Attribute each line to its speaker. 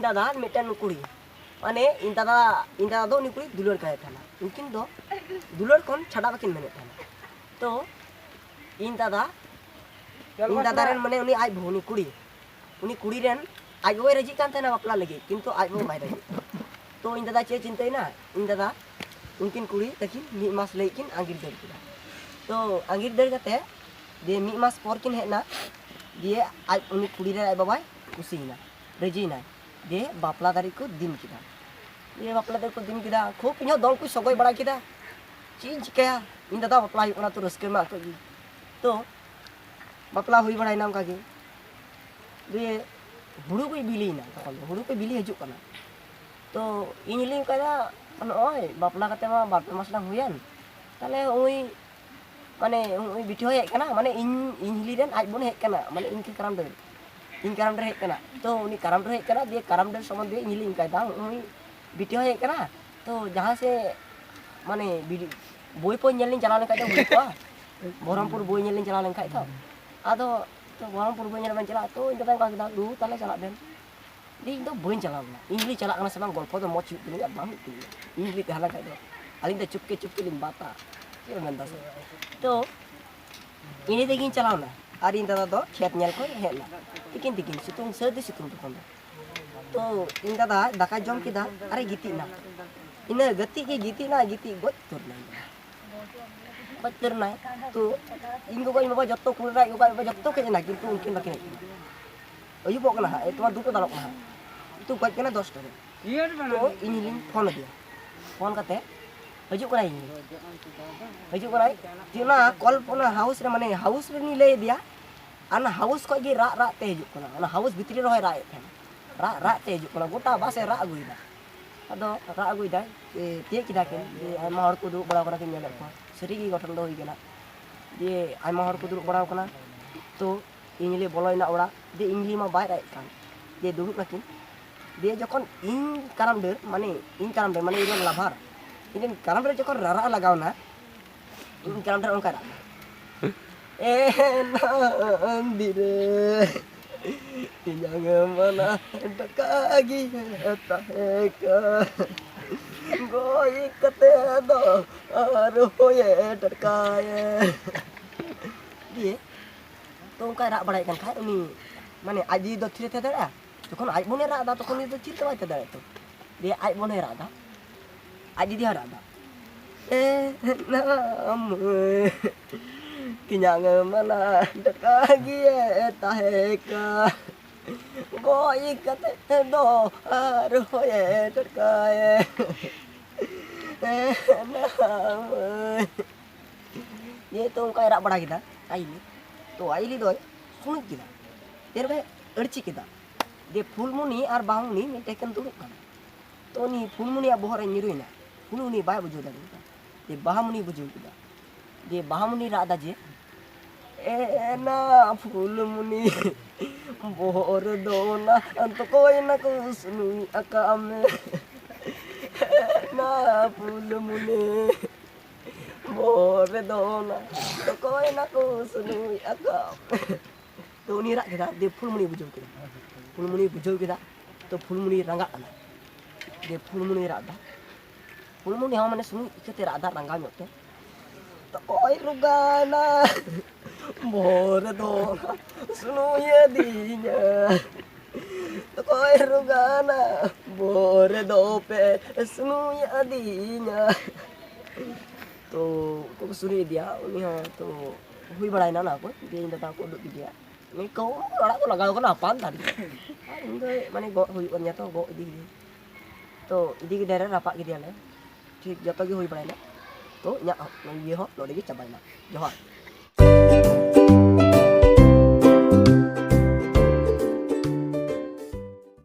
Speaker 1: दादा मिटन कुड़ी माने इन दादा दो उनी कुड़ी दुलर का था उनकिन दो दुलर कौन छड़ा बाकिन मेने था तो इन दादा रेन माने उनी आज भूनी कुड़ी रेन आज वो रजी कान थे ना बापला लगे किंतु आज वो बाय रजी तो इन दादा चे चिंता ना इन दादा उनकिन कुड़ी तकिन मी मास लेकिन आंगिर दर किदा तो आंगिर दर कते दे मी मास पर किन हेना दिए आज उनी कुड़ी रे आई बाबाई कुसीना रजीना दे बापला दारी को दिन किदा ये बापला दारी को दिन किदा खूब इनो दल को सगोय बड़ा किदा चीज चिकाया इन दादा बापला हुई तो रस्के में आको तो बापला हुई बड़ा नाम का दे हुड़ू को बिलीना तखन हुड़ू को बिली हजू कना तो इनली कदा ओय बापला कते मा बाप मास ना हुयन ताले ओई माने ओई बिठी होय कना माने इनली रेन आज बन हे कना माने इनके कराम दे इन कराम दे हे कना तो उनी कराम दे हे कना दे कराम दे समन दे इनली इनका दा ओई बिठी होय कना तो जहां से माने बोई पो नेलिन चला लेन खाय तो हुई को बरहमपुर बोई नेलिन चला लेन खाय तो आदो तो बरहमपुर बोई नेलिन चला तो इन दादा का दू ताले चला देन दी दो बोइन चलावना इंग्लिश चला कना सबang गल्प दो मच हुई बांग इंग्लिश हाला खाय दो अलिंग दे चुपके लिन बाता ये मेंदा से तो इनी देगिन चलावना आर इन दादा दो खेत नेल को हेला तिकिन सितुंग सर्दी सितुंग तो इन दादा दाका जम किदा अरे गिती ना इने गति के गिती गोत तुरना तो इन गो इन बाबा जत्तो कुलरा गो बाबा जत्तो के ना किंतु उनकिन बाकिन अयु बकना है तुम्हार दुटो दालक ना तो गज कना 10 टाका तो इनलिन फोन दिया फोन कते हजू कना तिना कल्पना हाउस रे माने हाउस रे नी ले दिया अन हाउस को गे रा ते हजू कना अन हाउस भितरी रह रा थे रा ते हजू कना गोटा बासे रा अगुइदा अदो रा अगुइदा ते किदा के आयमा हर को दु बड़ा कना के नेल को सरी गी गठन दो होई गेना दे आयमा हर को दु बड़ा कना तो इनले बोलोइना ओड़ा दे इंगली मा बाय राय कान दे दुरुक नाकिन दे जखन इन काराम दे माने इन लाभार इन काराम दे जखन रारा लगावना इन काराम दे ओंका ए नंदिरे तियांग मना डकागी ताहेका गोई कते दो आर होए डकाए दिए तो उनका राग बड़ा खाए उनी माने आज दो थिरे थे दाड़ा तखन आज बने राग दा तखन दो चिरते बाय थे दाड़ा तो दे आज बने राग दा आज दी राग दा ए नाम किन्यांग मना डकागी ताहेका गोई कते दो आर होए डकाए नाम ये तो उनका राग बड़ा किदा आई तो आईली दो सुन किदा देर भाई अड़ची किदा दे फुलमुनी और बाहुनी मिटेकन दुड़ुक काना तो नी फुलमुनी बहरे निरुइना फुलमुनी बाय बुझो दाड़ी दे बाहुनी बुझो किदा दे बाहुनी रादा जे ए ना फुलमुनी बोर दोना अंत कोई ना कुसनुई अकामे ना फुलमुनी बोरे दोना तो कोई ना कुसनुई अका तो उनी राग केदा दे फुलमुनी बुझो केदा तो फुलमुनी रंगा आना दे फुलमुनी रादा फुलमुनी हम माने सुनु इकते रादा रंगा नोते तो कोई रुगाना बोरे दोना सुनु ये दीना तो कोई रुगाना बोरे दो पे सुनु ये दीना तो को सुनी दिया उनी हो तो हुई बड़ा ना को दे इन दादा को दुक दिया मैं को orang को लगाओ ना पान tadi इन दो माने गो हुई ओन्या तो गो इदी तो इदी के दायरा रापा के दिया ले ठीक जतो के हुई बड़ा ना तो nya ये हो नोडे के चबाइना जोहार